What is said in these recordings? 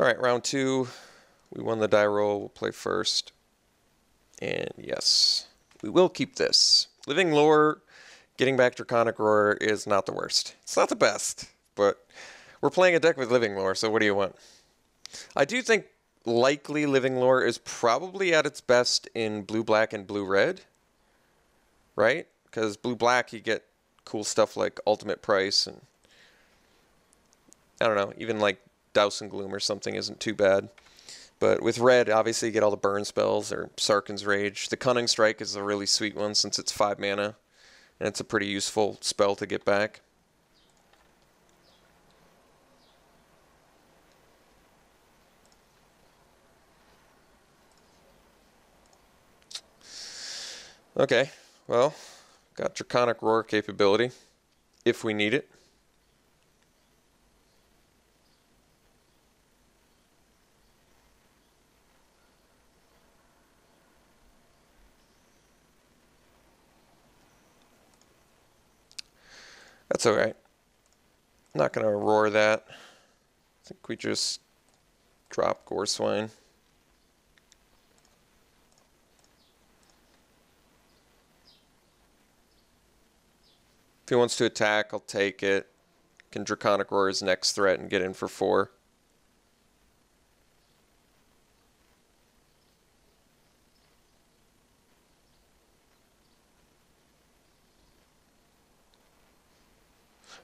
Alright, round 2. We won the die roll. We'll play first. And yes, we will keep this. Living Lore, getting back Draconic Roar is not the worst. It's not the best, but we're playing a deck with Living Lore, so what do you want? I do think likely Living Lore is probably at its best in blue-black and blue-red, right? Because blue-black you get cool stuff like Ultimate Price and I don't know, even like Douse and Gloom or something isn't too bad. But with red, obviously you get all the burn spells or Sarkhan's Rage. The Cunning Strike is a really sweet one since it's 5 mana, and it's a pretty useful spell to get back. Okay, well, got Draconic Roar capability, if we need it. That's alright. I'm not going to roar that. I think we just drop Goreswine. If he wants to attack, I'll take it. Can Draconic Roar his next threat and get in for 4.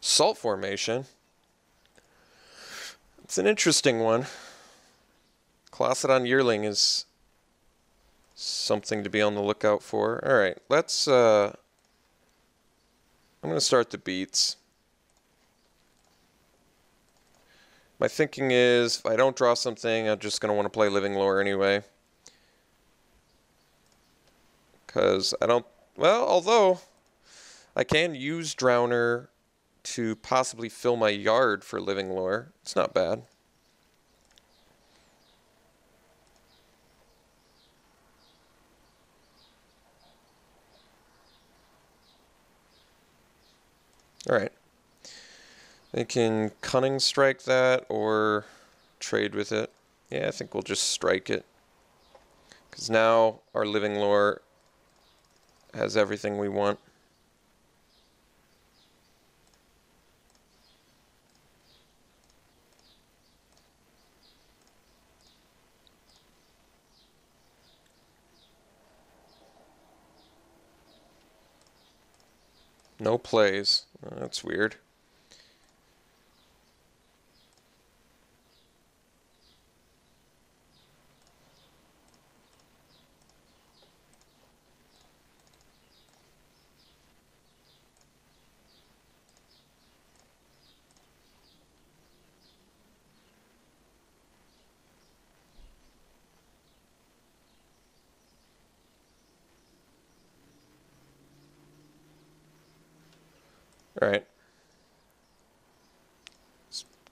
Salt Formation. It's an interesting one. Colossadon Yearling is something to be on the lookout for. Alright, let's... I'm going to start the beats. My thinking is, if I don't draw something, I'm just going to want to play Living Lore anyway. Because I don't... Well, although I can use Drowner to possibly fill my yard for Living Lore. It's not bad. Alright. They can Cunning Strike that or trade with it. Yeah, I think we'll just strike it. Because now our Living Lore has everything we want. No plays. That's weird. Alright.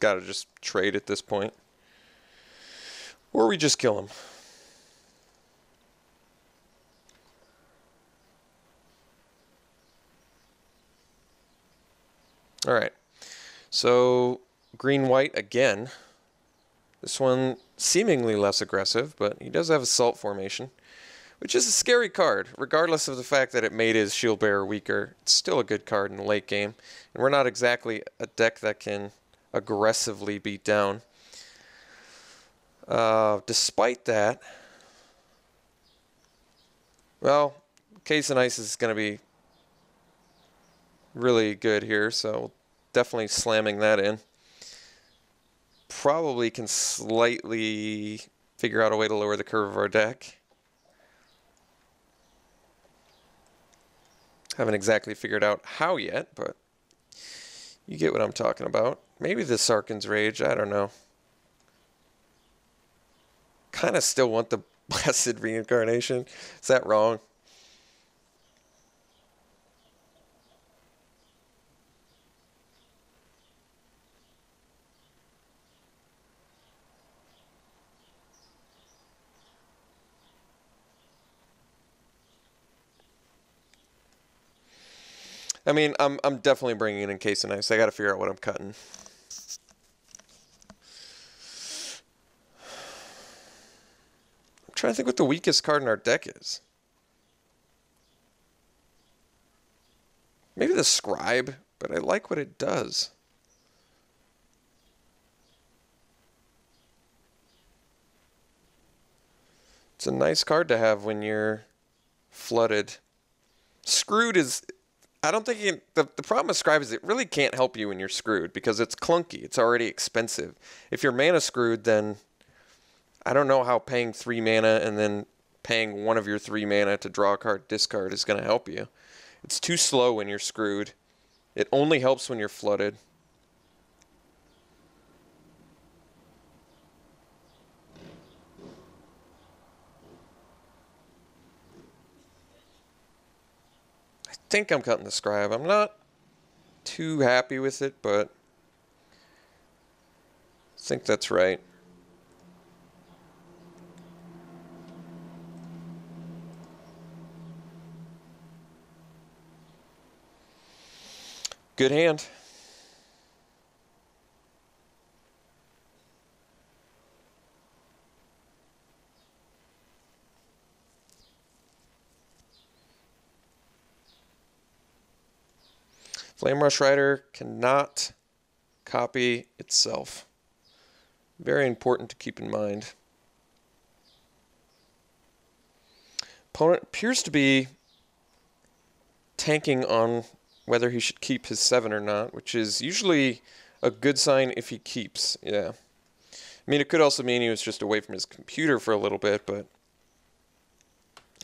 Gotta just trade at this point. Or we just kill him. Alright. So, green-white again. This one seemingly less aggressive, but he does have a Salt Formation, which is a scary card. Regardless of the fact that it made his Shield Bearer weaker, it's still a good card in the late game. And we're not exactly a deck that can aggressively beat down. Despite that, well, Case and Ice is going to be really good here, so definitely slamming that in. Probably can slightly figure out a way to lower the curve of our deck. Haven't exactly figured out how yet, but you get what I'm talking about. Maybe the Sarkhan's Rage, I don't know. Kind of still want the Blessed Reincarnation. Is that wrong? I mean, I'm definitely bringing it in Case and Ice. I got to figure out what I'm cutting. trying to think what the weakest card in our deck is. Maybe the Scribe, but I like what it does. It's a nice card to have when you're flooded. Screwed is... I don't think the problem with Scribe is it really can't help you when you're screwed because it's clunky. It's already expensive. If you're mana screwed, then I don't know how paying 3 mana and then paying 1 of your 3 mana to draw a card, discard is going to help you. It's too slow when you're screwed. It only helps when you're flooded. I think I'm cutting the Scribe. I'm not too happy with it, but I think that's right. Good hand. Flame Rush Rider cannot copy itself. Very important to keep in mind. Opponent appears to be tanking on whether he should keep his 7 or not, which is usually a good sign if he keeps, yeah. I mean, it could also mean he was just away from his computer for a little bit, but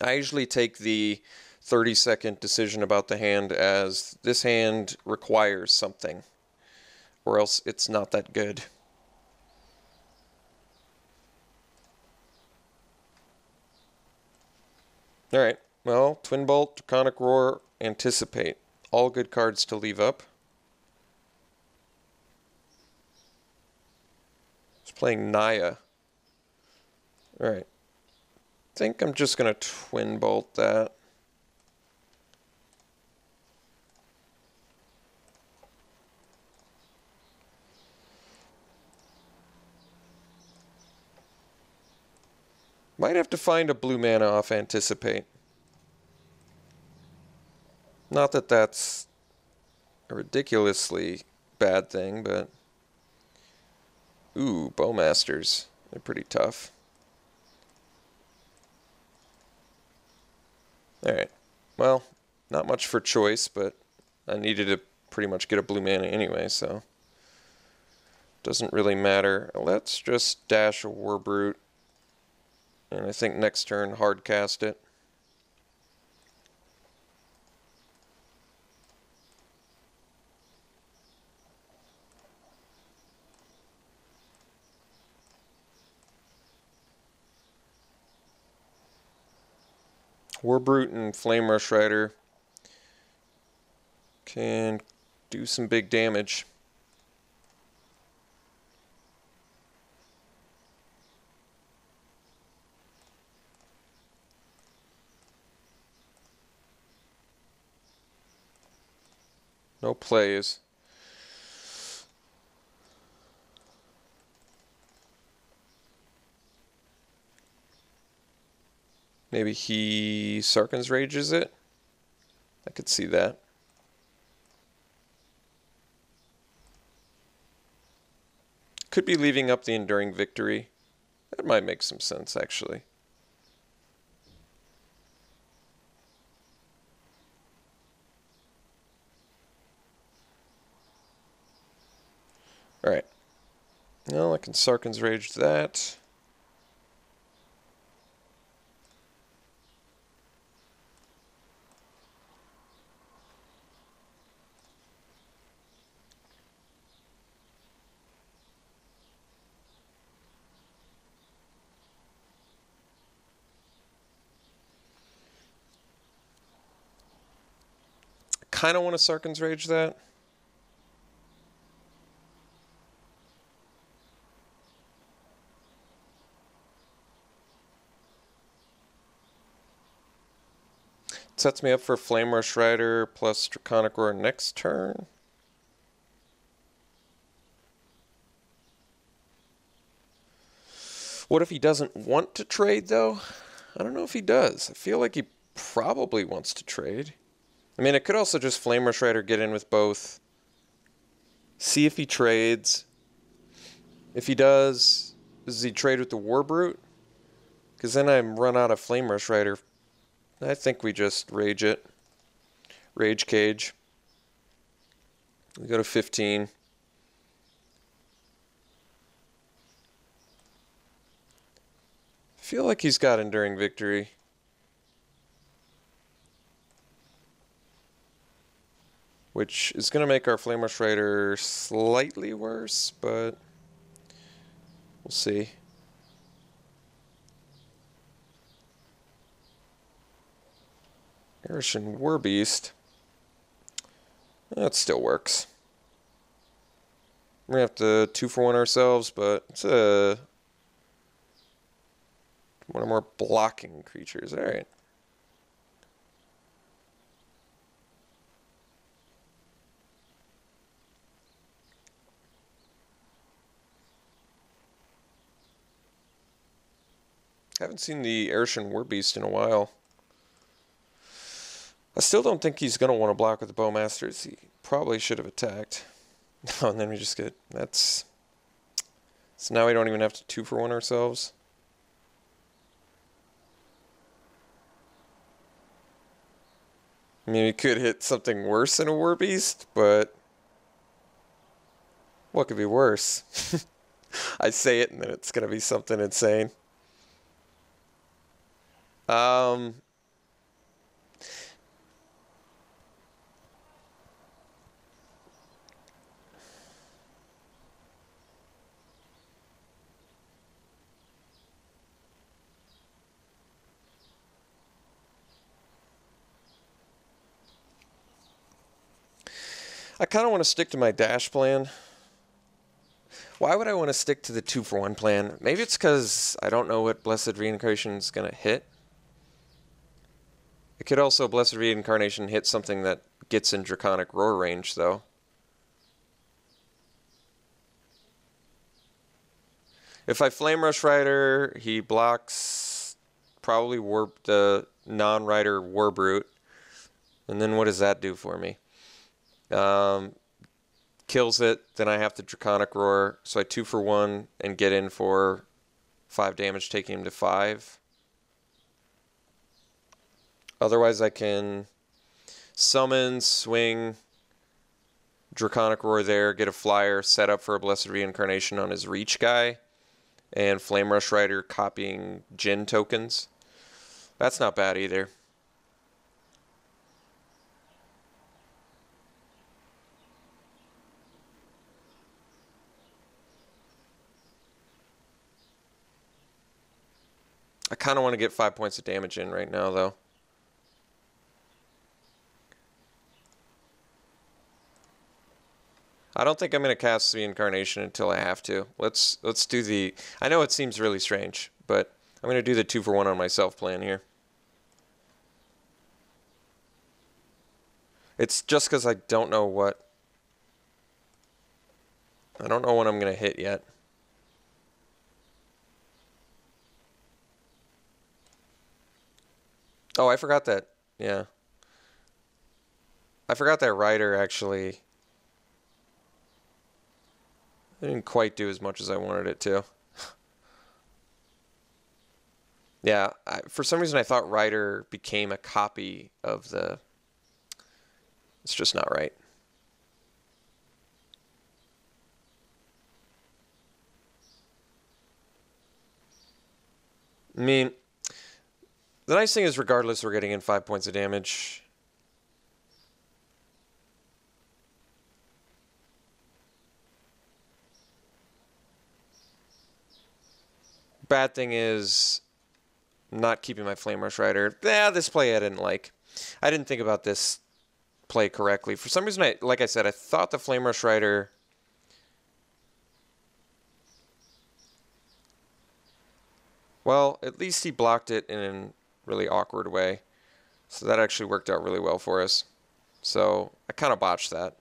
I usually take the 30-second decision about the hand as this hand requires something, or else it's not that good. Alright, well, Twin Bolt, Draconic Roar, Anticipate. All good cards to leave up. Just playing Naya. Alright. I think I'm just going to Twin Bolt that. Might have to find a blue mana off Anticipate. Not that that's a ridiculously bad thing, but... Ooh, Bowmasters. They're pretty tough. Alright. Well, not much for choice, but I needed to pretty much get a blue mana anyway, so... Doesn't really matter. Let's just dash a Warbrute. And I think next turn, hard cast it. Warbrute and Flame Rush Rider can do some big damage. No plays. Maybe he Sarkhan's Rages it? I could see that. Could be leaving up the Enduring Victory. That might make some sense, actually. Alright. Well, I can Sarkhan's Rage that. Kind of want to Sarkhan's Rage that. Sets me up for Flame Rush Rider plus Draconic Roar next turn. What if he doesn't want to trade, though? I don't know if he does. I feel like he probably wants to trade. I mean, it could also just Flame Rush Rider get in with both. See if he trades. If he does he trade with the War Brute? Because then I'm run out of Flame Rush Rider. I think we just rage it. Rage Cage. We go to 15. I feel like he's got Enduring Victory. Which is going to make our Flame Rush Rider slightly worse, but we'll see. Erishan Warbeast. That still works. We're going to have to 2-for-1 ourselves, but it's one or more blocking creatures. Alright. Haven't seen the Erishan Warbeast in a while. I still don't think he's going to want to block with the Bowmasters. He probably should have attacked. Oh, and then we just get... That's... So now we don't even have to 2-for-1 ourselves. I mean, we could hit something worse than a Warbeast, but... What could be worse? I say it and then it's going to be something insane. I kind of want to stick to my dash plan. Why would I want to stick to the 2-for-1 plan? Maybe it's because I don't know what Blessed Reincarnation is going to hit. It could also, Blessed Reincarnation, hit something that gets in Draconic Roar range, though. If I Flame Rush Rider, he blocks probably the non-Rider War Brute. And then what does that do for me? Kills it, then I have to Draconic Roar, so I 2-for-1 and get in for 5 damage, taking him to 5. Otherwise I can summon, swing, Draconic Roar there, get a flyer, set up for a Blessed Reincarnation on his Reach guy, and Flame Rush Rider copying Djinn tokens. That's not bad either. I kind of want to get 5 points of damage in right now, though. I don't think I'm going to cast Reincarnation until I have to. Let's do the... I know it seems really strange, but I'm going to do the 2-for-1 on myself plan here. It's just because I don't know what... I don't know what I'm going to hit yet. Oh, I forgot that. Yeah. I forgot that Rider actually... I didn't quite do as much as I wanted it to. Yeah, for some reason I thought Rider became a copy of the... It's just not right. I mean, the nice thing is regardless we're getting in 5 points of damage. Bad thing is not keeping my Flame Rush Rider. This play I didn't like. I didn't think about this play correctly. For some reason, like I said, I thought the Flame Rush Rider... Well, at least he blocked it in a really awkward way. So that actually worked out really well for us. So I kind of botched that.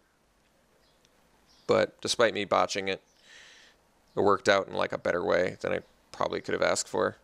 But despite me botching it, it worked out in like a better way than I probably could have asked for.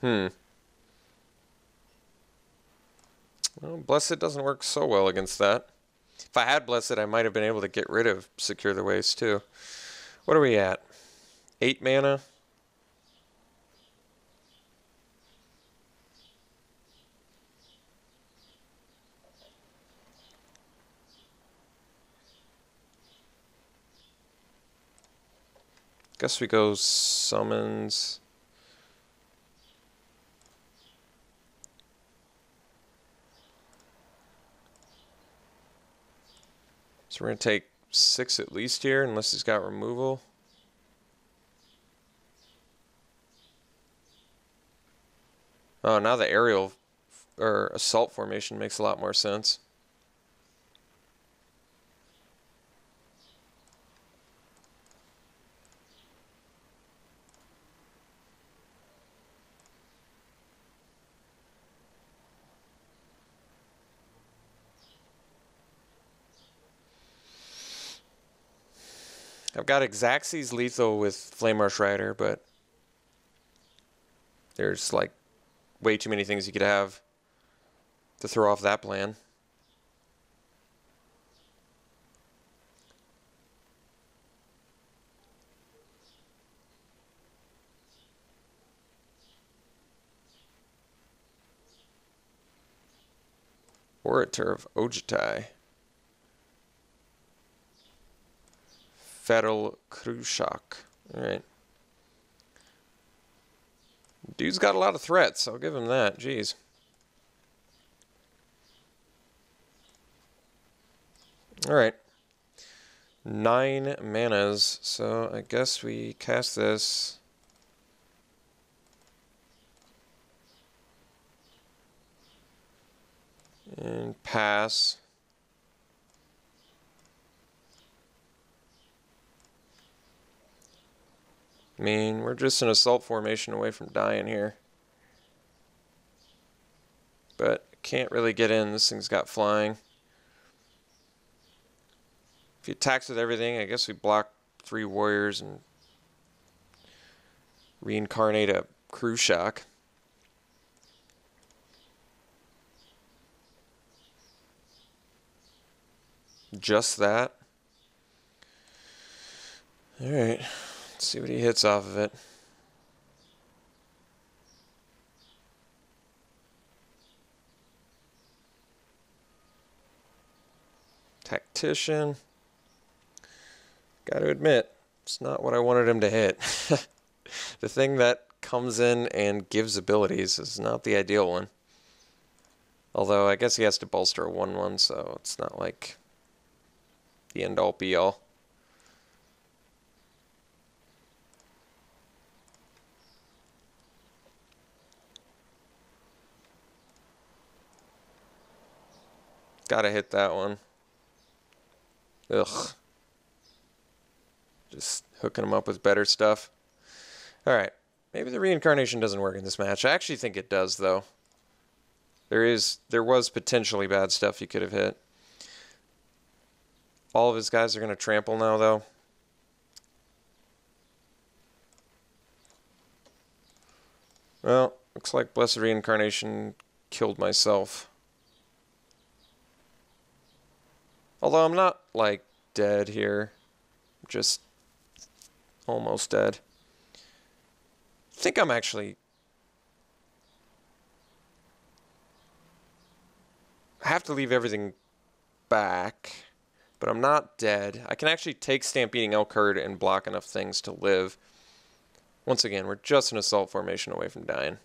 Well, Blessed doesn't work so well against that. If I had Blessed, I might have been able to get rid of Secure the Waste too. What are we at? 8 mana? Guess we go summons. So we're going to take 6 at least here, unless he's got removal. Oh, now the aerial or assault formation makes a lot more sense. I've got Xaxes lethal with Flame Marsh Rider, but there's like way too many things you could have to throw off that plan. Orator of Ojitai. Fatal Krushak. Alright. Dude's got a lot of threats. I'll give him that. Jeez. Alright. 9 manas. So I guess we cast this. And pass. I mean, we're just an assault formation away from dying here. But can't really get in. This thing's got flying. If he attacks with everything, I guess we block 3 warriors and reincarnate a Krushak. Just that. Alright. Let's see what he hits off of it. Tactician. Got to admit, it's not what I wanted him to hit. The thing that comes in and gives abilities is not the ideal one. Although I guess he has to bolster a 1/1, so it's not like the end all be all. Gotta hit that one. Ugh. Just hooking him up with better stuff. Alright. Maybe the reincarnation doesn't work in this match. I actually think it does, though. There was potentially bad stuff he could have hit. All of his guys are going to trample now, though. Well, looks like Blessed Reincarnation killed myself. Although I'm not, like, dead here. just almost dead. I think I'm actually... I have to leave everything back, but I'm not dead. I can actually take Stampeding Elk Herd and block enough things to live. Once again, we're just an assault formation away from dying.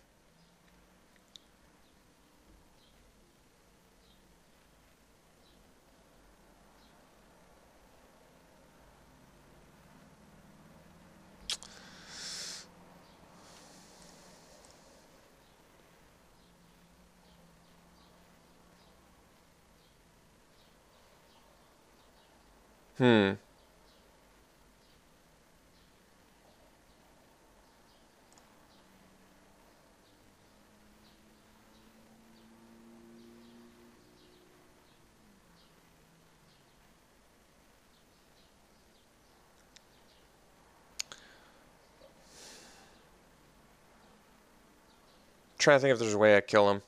Trying to think if there's a way I kill him.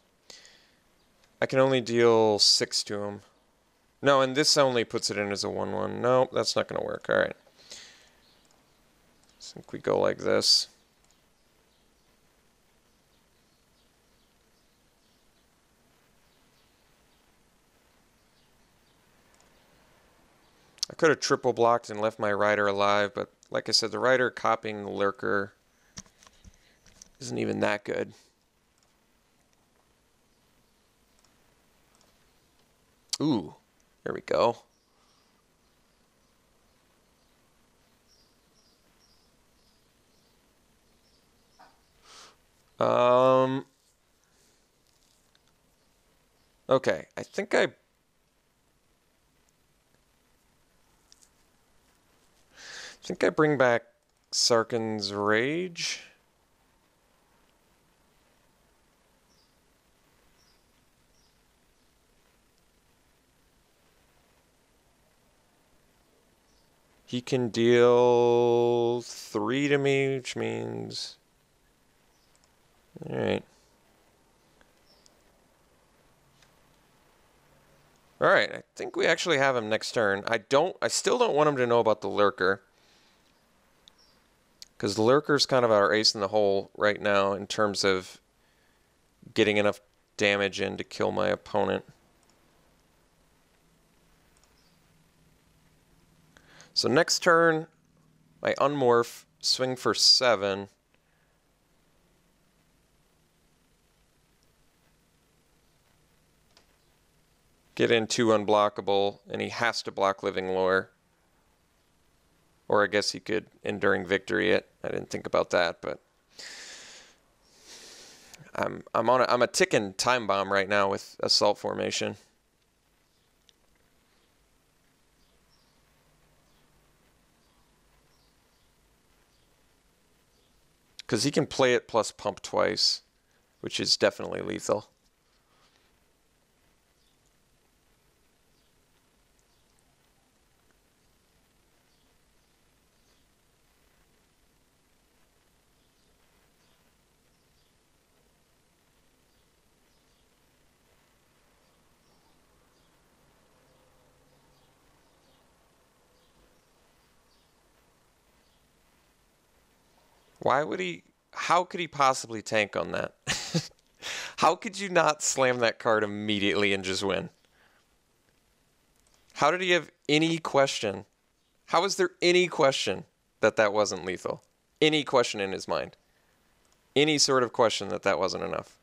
I can only deal 6 to him. No, and this only puts it in as a 1/1. No, that's not going to work. All right. I think we go like this. I could have triple blocked and left my rider alive, but like I said, the rider copying the lurker isn't even that good. Ooh, there we go. Okay, I think I bring back Sarkhan's Rage. He can deal 3 to me, which means... Alright. Alright, I think we actually have him next turn. I still don't want him to know about the Lurker. Because the Lurker's kind of our ace in the hole right now in terms of getting enough damage in to kill my opponent. So next turn, I unmorph, swing for 7. Get in 2 unblockable, and he has to block Living Lore. Or I guess he could Enduring Victory it. I didn't think about that, but I'm a ticking time bomb right now with Assault Formation. Because he can play it plus pump twice, which is definitely lethal. Why would he... How could he possibly tank on that? How could you not slam that card immediately and just win? How did he have any question? How is there any question that that wasn't lethal? Any question in his mind? Any sort of question that that wasn't enough?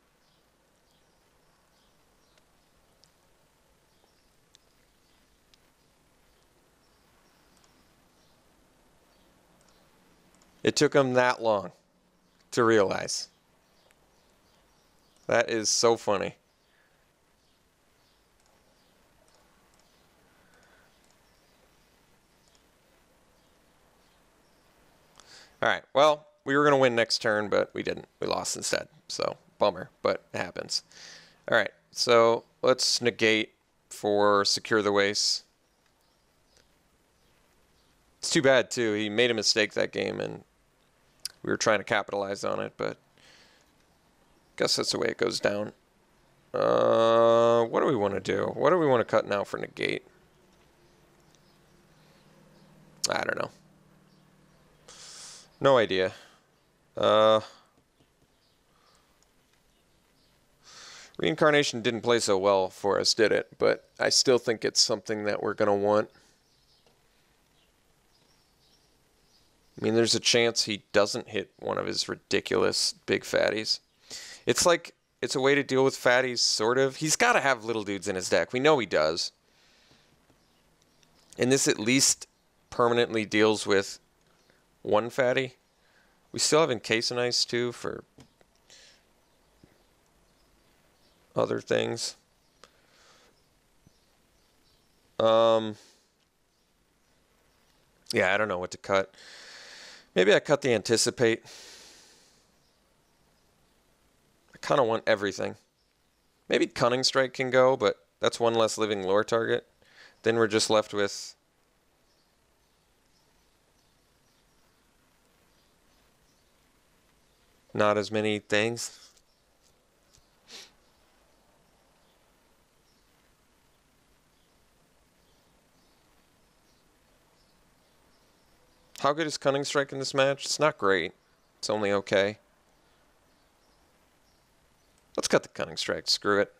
It took him that long to realize. That is so funny. All right, well, we were going to win next turn, but we didn't. We lost instead. So, bummer, but it happens. All right, so let's negate for Secure the Waste. It's too bad, too. He made a mistake that game, and we were trying to capitalize on it, but I guess that's the way it goes down. What do we want to do? What do we want to cut now for negate? I don't know. No idea. Reincarnation didn't play so well for us, did it? But I still think it's something that we're going to want. I mean, there's a chance he doesn't hit one of his ridiculous big fatties. It's like, it's a way to deal with fatties, sort of. He's got to have little dudes in his deck. We know he does. And this at least permanently deals with one fatty. We still have Encase and Ice, too, for other things. Yeah, I don't know what to cut. Maybe I cut the Anticipate. I kind of want everything. Maybe Cunning Strike can go, but that's one less living lore target. Then we're just left with not as many things. How good is Cunning Strike in this match? It's not great. It's only okay. Let's cut the Cunning Strike. Screw it.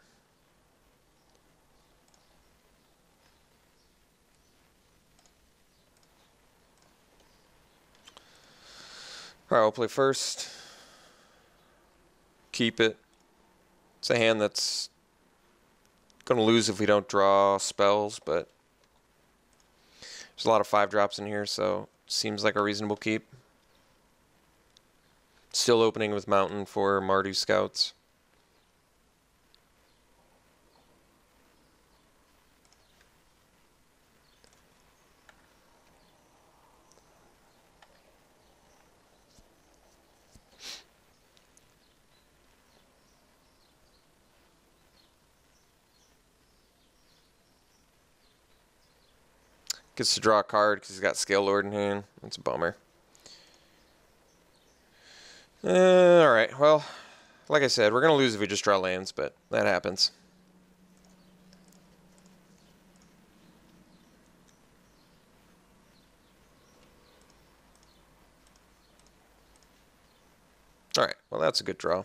Alright, we'll play first. Keep it. It's a hand that's going to lose if we don't draw spells, but there's a lot of 5-drops in here, so seems like a reasonable keep. Still opening with Mountain for Mardu Scouts. Gets to draw a card because he's got Scale Lord in hand. That's a bummer. Alright, well, like I said, we're going to lose if we just draw lands, but that happens. Alright, well that's a good draw.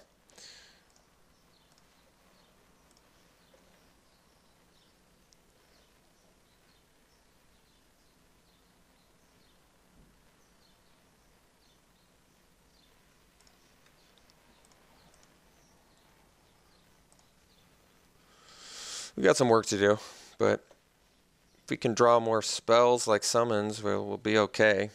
We got some work to do, but if we can draw more spells like summons, we'll be okay.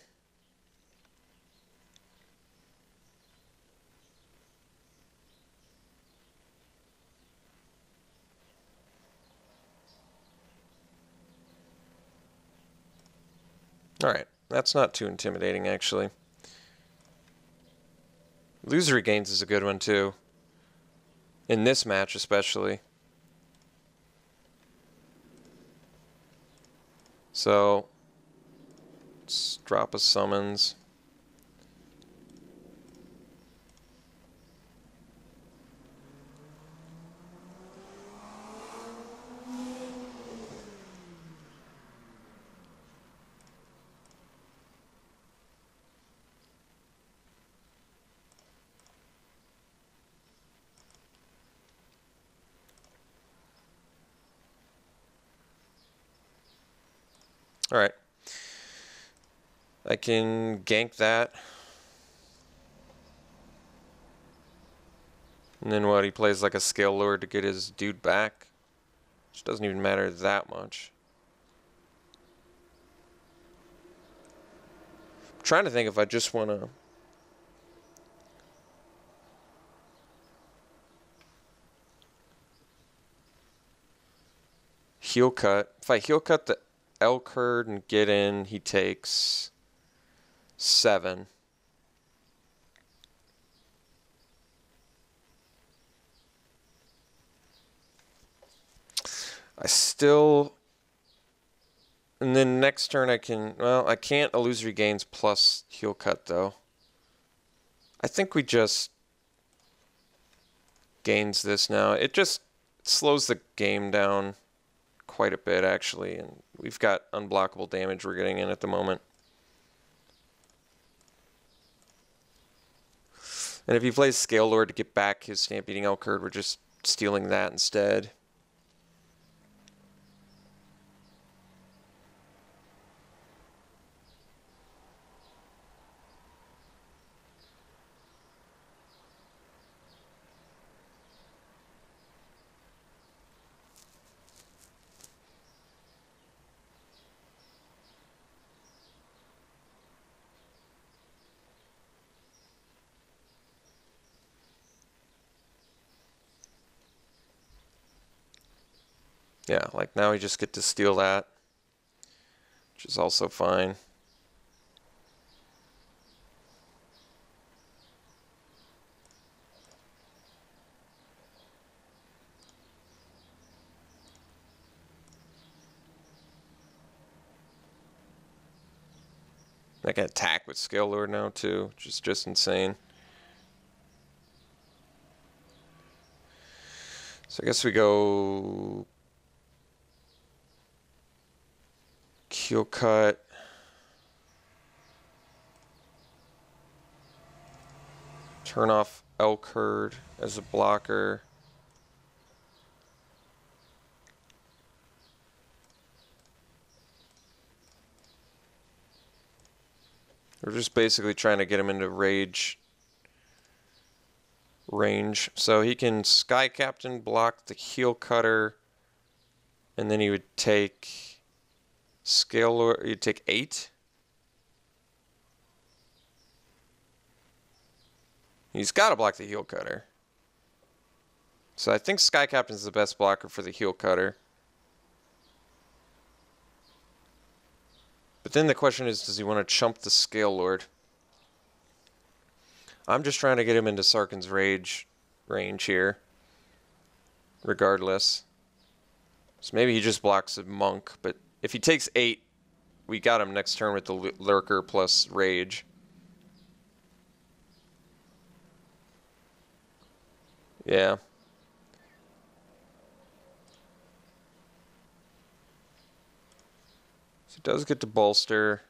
Alright, that's not too intimidating, actually. Illusory Gains is a good one, too. In this match, especially. So, let's drop a summons. Alright. I can gank that. And then what, he plays like a Scale Lord to get his dude back? Which doesn't even matter that much. I'm trying to think if I just want to... Heel cut. If I heel cut the Elk Herd and get in, he takes 7. I still... And then next turn I can... Well, I can't Illusory Gains plus heel cut, though. I think we just... Gains this now. It just slows the game down quite a bit, actually, and we've got unblockable damage we're getting in at the moment. And if he plays Scale Lord to get back his Stampeding Elkherd, we're just stealing that instead. Yeah, like now we just get to steal that, which is also fine. I can attack with Scale Lord now too, which is just insane. So I guess we go Keel Cut. Turn off Elkherd as a blocker. We're just basically trying to get him into range. So he can Sky Captain, block the Heel Cutter, and then he would take Scale Lord. You'd take 8. He's got to block the Heel Cutter. So I think Sky Captain's the best blocker for the Heel Cutter. But then the question is, does he want to chump the Scale Lord? I'm just trying to get him into Sarkhan's range here, regardless. So maybe he just blocks a Monk, but if he takes 8, we got him next turn with the Lurker plus Rage. Yeah. So he does get to bolster.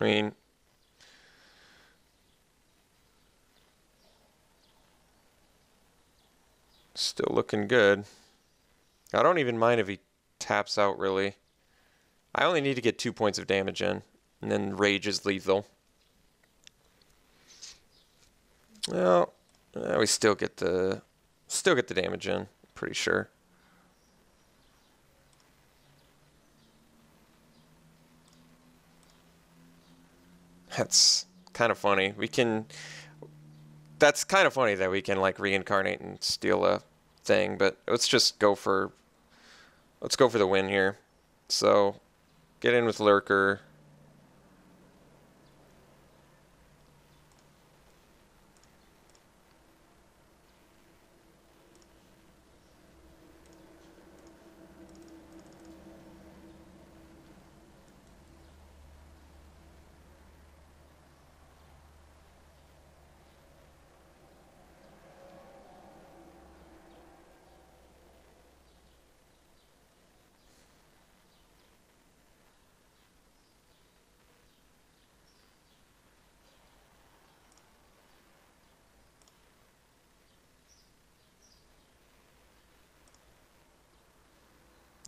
I mean, still looking good. I don't even mind if he taps out, really. I only need to get 2 points of damage in, and then Rage is lethal. Well, we still get the damage in, pretty sure. That's kind of funny. That's kind of funny that we can like reincarnate and steal a thing, but let's just go for the win here. So get in with Lurker.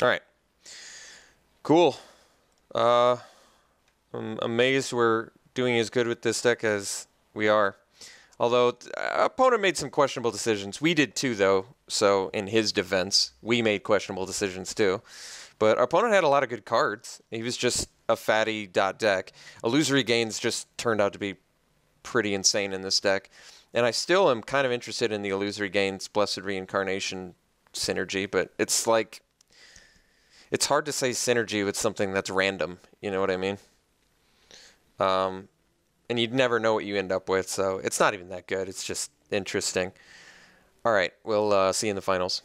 All right. Cool. I'm amazed we're doing as good with this deck as we are. Although our opponent made some questionable decisions. We did too, though. So in his defense, we made questionable decisions too. But our opponent had a lot of good cards. He was just a fatty deck. Illusory Gains just turned out to be pretty insane in this deck. And I still am kind of interested in the Illusory Gains Blessed Reincarnation synergy, but it's like, it's hard to say synergy with something that's random, you know what I mean? And you'd never know what you end up with, so it's not even that good. It's just interesting. All right, we'll see you in the finals.